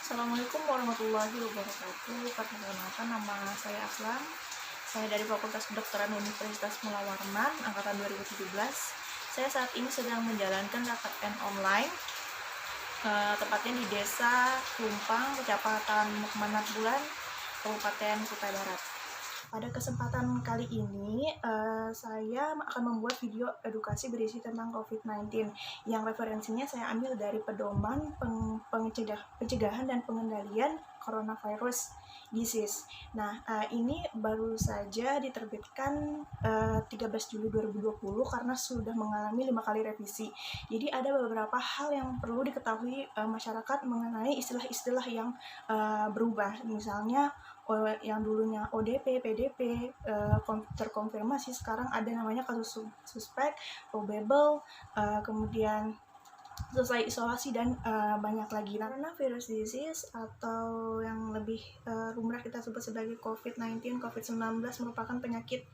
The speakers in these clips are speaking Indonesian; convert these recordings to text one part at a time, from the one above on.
Assalamualaikum warahmatullahi wabarakatuh. Perkenalkan, nama saya Aslan. Saya dari Fakultas Kedokteran Universitas Mula Warman, angkatan 2017. Saya saat ini sedang menjalankan KKN online, tepatnya di Desa Lumpang, Kecamatan Mukmanat Bulan, Kabupaten Kutai Barat. Pada kesempatan kali ini, saya akan membuat video edukasi berisi tentang COVID-19 yang referensinya saya ambil dari pedoman pencegahan dan pengendalian coronavirus disease. Nah, ini baru saja diterbitkan 13 Juli 2020 karena sudah mengalami 5 kali revisi. Jadi ada beberapa hal yang perlu diketahui masyarakat mengenai istilah-istilah yang berubah. Misalnya yang dulunya ODP, PDP terkonfirmasi sekarang ada namanya kasus suspek, probable, kemudian selesai isolasi dan banyak lagi. Karena virus disease atau yang lebih lumrah kita sebut sebagai COVID-19, COVID-19 merupakan penyakit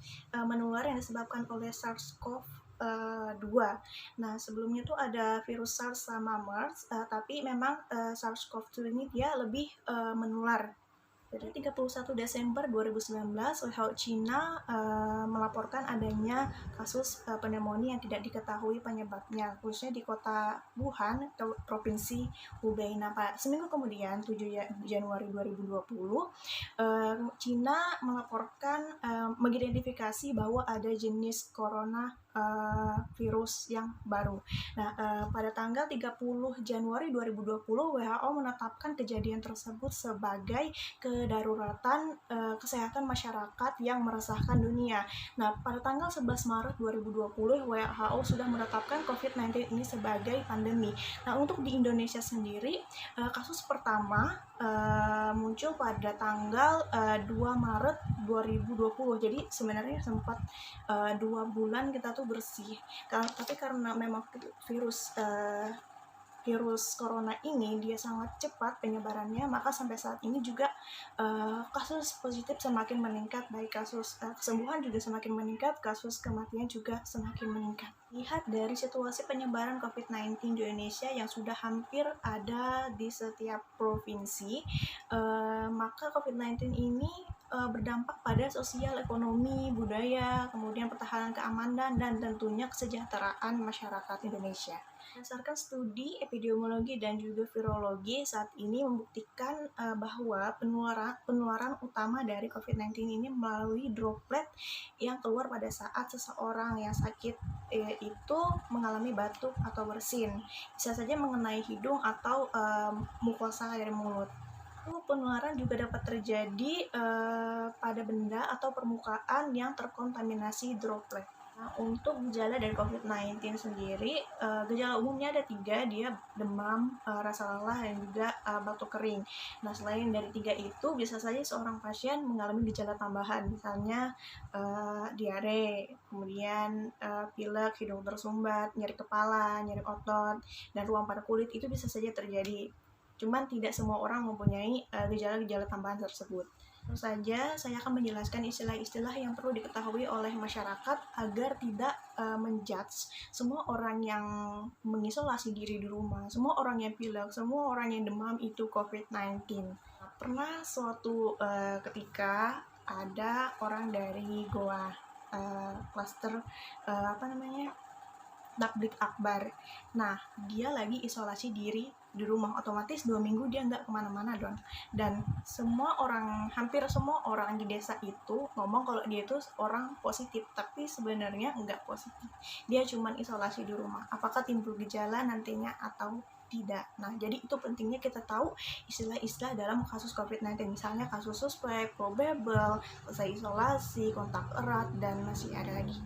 menular yang disebabkan oleh SARS-CoV-2. Nah, sebelumnya tuh ada virus SARS sama MERS, tapi memang SARS-CoV-2 ini dia lebih menular. Pada 31 Desember 2019, WHO Cina melaporkan adanya kasus pneumonia yang tidak diketahui penyebabnya, khususnya di kota Wuhan, Provinsi Hubei. Nah, seminggu kemudian, 7 Januari 2020, Cina melaporkan mengidentifikasi bahwa ada jenis corona virus yang baru. Nah, pada tanggal 30 Januari 2020, WHO menetapkan kejadian tersebut sebagai kedaruratan kesehatan masyarakat yang meresahkan dunia. Nah, pada tanggal 11 Maret 2020, WHO sudah menetapkan COVID-19 ini sebagai pandemi. Nah, untuk di Indonesia sendiri, kasus pertama muncul pada tanggal 2 Maret 2020. Jadi sebenarnya sempat 2 bulan kita tuh bersih. Tapi karena memang virus corona ini dia sangat cepat penyebarannya, maka sampai saat ini juga kasus positif semakin meningkat, baik kasus kesembuhan juga semakin meningkat, kasus kematian juga semakin meningkat. Lihat dari situasi penyebaran COVID-19 di Indonesia yang sudah hampir ada di setiap provinsi, maka COVID-19 ini berdampak pada sosial, ekonomi, budaya, kemudian pertahanan keamanan, dan tentunya kesejahteraan masyarakat Indonesia. Berdasarkan studi epidemiologi dan juga virologi, saat ini membuktikan bahwa penularan utama dari COVID-19 ini melalui droplet yang keluar pada saat seseorang yang sakit itu mengalami batuk atau bersin. Bisa saja mengenai hidung atau mukosa dari mulut. Penularan juga dapat terjadi pada benda atau permukaan yang terkontaminasi droplet. Nah, untuk gejala dari COVID-19 sendiri, gejala umumnya ada 3, dia demam, rasa lelah, dan juga batuk kering. Nah, selain dari 3 itu, bisa saja seorang pasien mengalami gejala tambahan, misalnya diare, kemudian pilek, hidung tersumbat, nyeri kepala, nyeri otot, dan ruam pada kulit, itu bisa saja terjadi. Cuman tidak semua orang mempunyai gejala-gejala tambahan tersebut. Terus saja saya akan menjelaskan istilah-istilah yang perlu diketahui oleh masyarakat agar tidak menjudge semua orang yang mengisolasi diri di rumah, semua orang yang pilek, semua orang yang demam itu COVID-19. Pernah suatu ketika ada orang dari Goa klaster Tablik Akbar. Nah, dia lagi isolasi diri di rumah, otomatis 2 minggu dia nggak kemana-mana dong. Dan hampir semua orang di desa itu ngomong kalau dia itu orang positif, tapi sebenarnya nggak positif. Dia cuma isolasi di rumah. Apakah timbul gejala nantinya atau tidak? Nah, jadi itu pentingnya kita tahu istilah-istilah dalam kasus COVID-19. Misalnya kasus suspek, probable, selesai isolasi, kontak erat, dan masih ada lagi.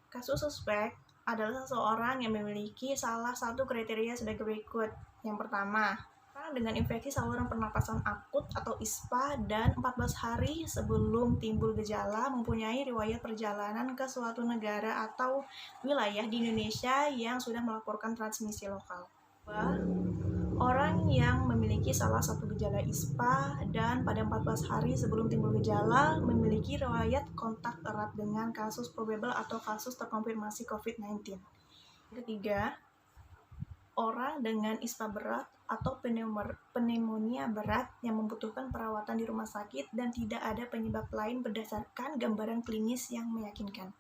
Kasus suspek adalah seseorang yang memiliki salah satu kriteria sebagai berikut. Yang pertama, orang dengan infeksi saluran pernapasan akut atau ISPA dan 14 hari sebelum timbul gejala mempunyai riwayat perjalanan ke suatu negara atau wilayah di Indonesia yang sudah melaporkan transmisi lokal. Orang yang memiliki salah satu gejala ISPA dan pada 14 hari sebelum timbul gejala memiliki riwayat kontak erat dengan kasus probable atau kasus terkonfirmasi COVID-19. Ketiga, orang dengan ISPA berat atau pneumonia berat yang membutuhkan perawatan di rumah sakit dan tidak ada penyebab lain berdasarkan gambaran klinis yang meyakinkan.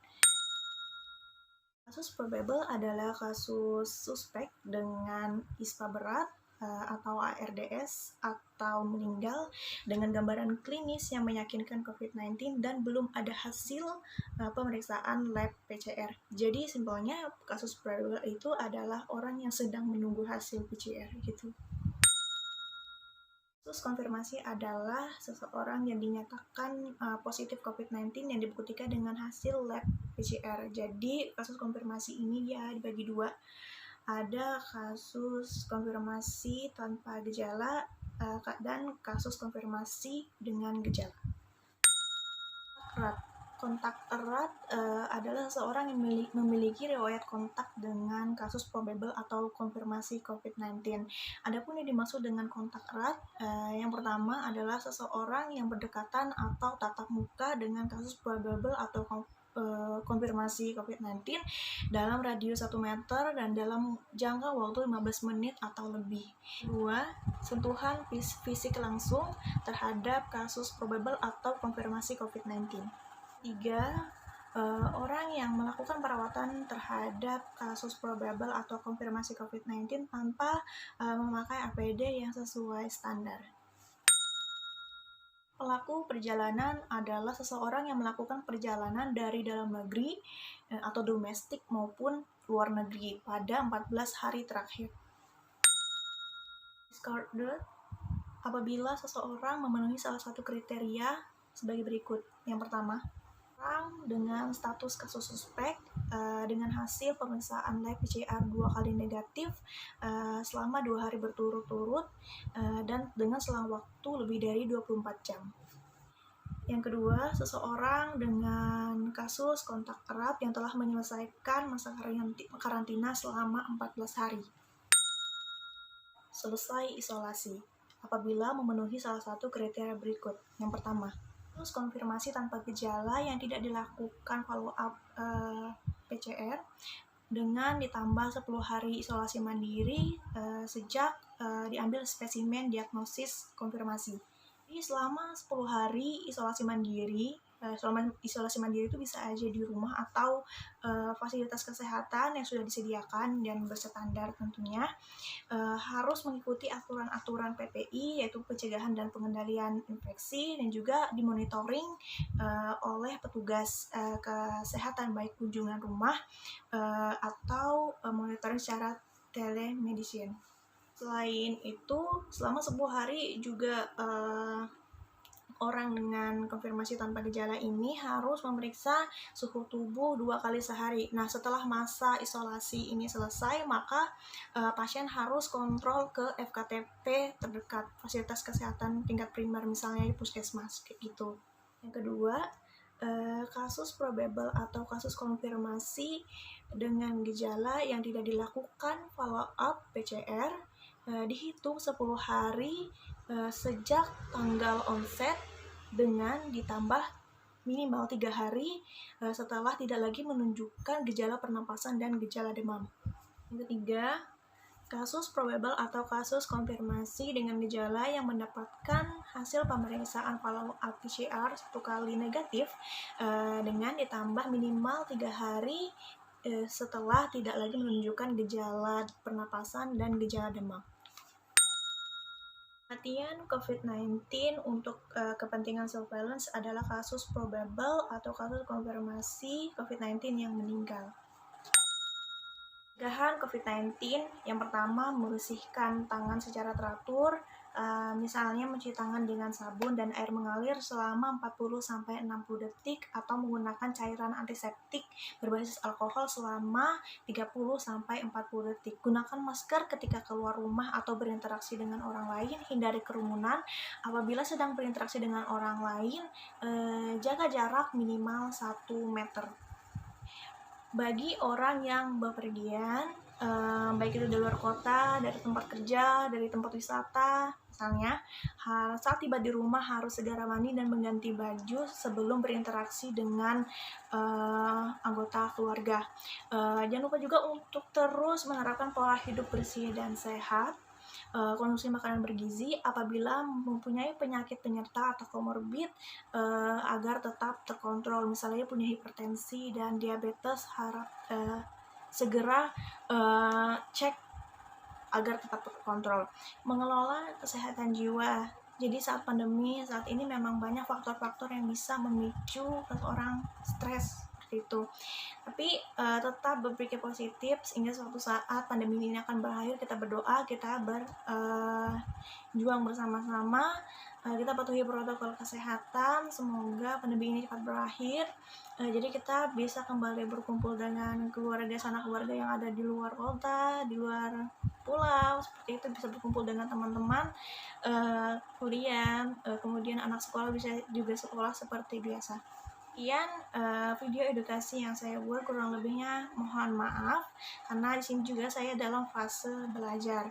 Kasus probable adalah kasus suspek dengan ISPA berat atau ARDS atau meninggal dengan gambaran klinis yang meyakinkan COVID-19 dan belum ada hasil pemeriksaan lab PCR. Jadi simpelnya kasus probable itu adalah orang yang sedang menunggu hasil PCR gitu. Kasus konfirmasi adalah seseorang yang dinyatakan positif COVID-19 yang dibuktikan dengan hasil lab PCR. Jadi kasus konfirmasi ini ya dibagi dua. Ada kasus konfirmasi tanpa gejala dan kasus konfirmasi dengan gejala. Kontak erat adalah seseorang yang memiliki riwayat kontak dengan kasus probable atau konfirmasi COVID-19. Adapun yang dimaksud dengan kontak erat, yang pertama adalah seseorang yang berdekatan atau tatap muka dengan kasus probable atau konfirmasi COVID-19 dalam radius 1 meter dan dalam jangka waktu 15 menit atau lebih. 2. Sentuhan fisik langsung terhadap kasus probable atau konfirmasi COVID-19. 3. Orang yang melakukan perawatan terhadap kasus probable atau konfirmasi COVID-19 tanpa memakai APD yang sesuai standar. Pelaku perjalanan adalah seseorang yang melakukan perjalanan dari dalam negeri atau domestik maupun luar negeri pada 14 hari terakhir. Discarded apabila seseorang memenuhi salah satu kriteria sebagai berikut. Yang pertama, orang dengan status kasus suspek dengan hasil pemeriksaan lab PCR 2 kali negatif selama 2 hari berturut-turut dan dengan selang waktu lebih dari 24 jam. Yang kedua, seseorang dengan kasus kontak erat yang telah menyelesaikan masa karantina selama 14 hari. Selesai isolasi apabila memenuhi salah satu kriteria berikut. Yang pertama, kasus konfirmasi tanpa gejala yang tidak dilakukan follow-up PCR dengan ditambah 10 hari isolasi mandiri sejak diambil spesimen diagnosis konfirmasi. Jadi selama 10 hari isolasi mandiri, selama isolasi mandiri itu bisa aja di rumah atau fasilitas kesehatan yang sudah disediakan dan berstandar tentunya, harus mengikuti aturan-aturan PPI yaitu pencegahan dan pengendalian infeksi dan juga dimonitoring oleh petugas kesehatan baik kunjungan rumah atau monitoring secara telemedicine. Selain itu, selama 10 hari juga orang dengan konfirmasi tanpa gejala ini harus memeriksa suhu tubuh 2 kali sehari. Nah, setelah masa isolasi ini selesai, maka pasien harus kontrol ke FKTP terdekat, fasilitas kesehatan tingkat primer, misalnya di puskesmas, kayak gitu. Yang kedua, kasus probable atau kasus konfirmasi dengan gejala yang tidak dilakukan follow-up PCR dihitung 10 hari sejak tanggal onset dengan ditambah minimal 3 hari setelah tidak lagi menunjukkan gejala pernapasan dan gejala demam. Yang ketiga, kasus probable atau kasus konfirmasi dengan gejala yang mendapatkan hasil pemeriksaan follow-up PCR 1 kali negatif dengan ditambah minimal 3 hari setelah tidak lagi menunjukkan gejala pernapasan dan gejala demam. Kematian COVID-19 untuk kepentingan surveillance adalah kasus probable atau kasus konfirmasi COVID-19 yang meninggal. Pencegahan COVID-19 yang pertama, membersihkan tangan secara teratur, misalnya mencuci tangan dengan sabun dan air mengalir selama 40-60 detik atau menggunakan cairan antiseptik berbasis alkohol selama 30-40 detik. Gunakan masker ketika keluar rumah atau berinteraksi dengan orang lain, hindari kerumunan. Apabila sedang berinteraksi dengan orang lain, jaga jarak minimal 1 meter. Bagi orang yang bepergian, baik itu di luar kota, dari tempat kerja, dari tempat wisata misalnya. Saat tiba di rumah harus segera mandi dan mengganti baju sebelum berinteraksi dengan anggota keluarga. Jangan lupa juga untuk terus menerapkan pola hidup bersih dan sehat, konsumsi makanan bergizi apabila mempunyai penyakit penyerta atau komorbid, agar tetap terkontrol. Misalnya punya hipertensi dan diabetes, harap segera cek agar tetap terkontrol. Mengelola kesehatan jiwa. Jadi saat pandemi saat ini memang banyak faktor-faktor yang bisa memicu seseorang stres seperti itu. Tapi tetap berpikir positif sehingga suatu saat pandemi ini akan berakhir. Kita berdoa, kita berjuang bersama-sama, kita patuhi protokol kesehatan. Semoga pandemi ini cepat berakhir. Jadi kita bisa kembali berkumpul dengan keluarga, sanak keluarga yang ada di luar kota, di luar pulau, seperti itu, bisa berkumpul dengan teman-teman, kuliah, kemudian anak sekolah bisa juga sekolah seperti biasa. Sekian video edukasi yang saya buat, kurang lebihnya mohon maaf karena di sini juga saya dalam fase belajar.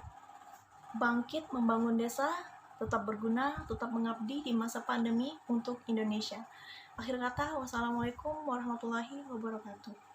Bangkit membangun desa, tetap berguna, tetap mengabdi di masa pandemi untuk Indonesia. Akhir kata, wassalamualaikum warahmatullahi wabarakatuh.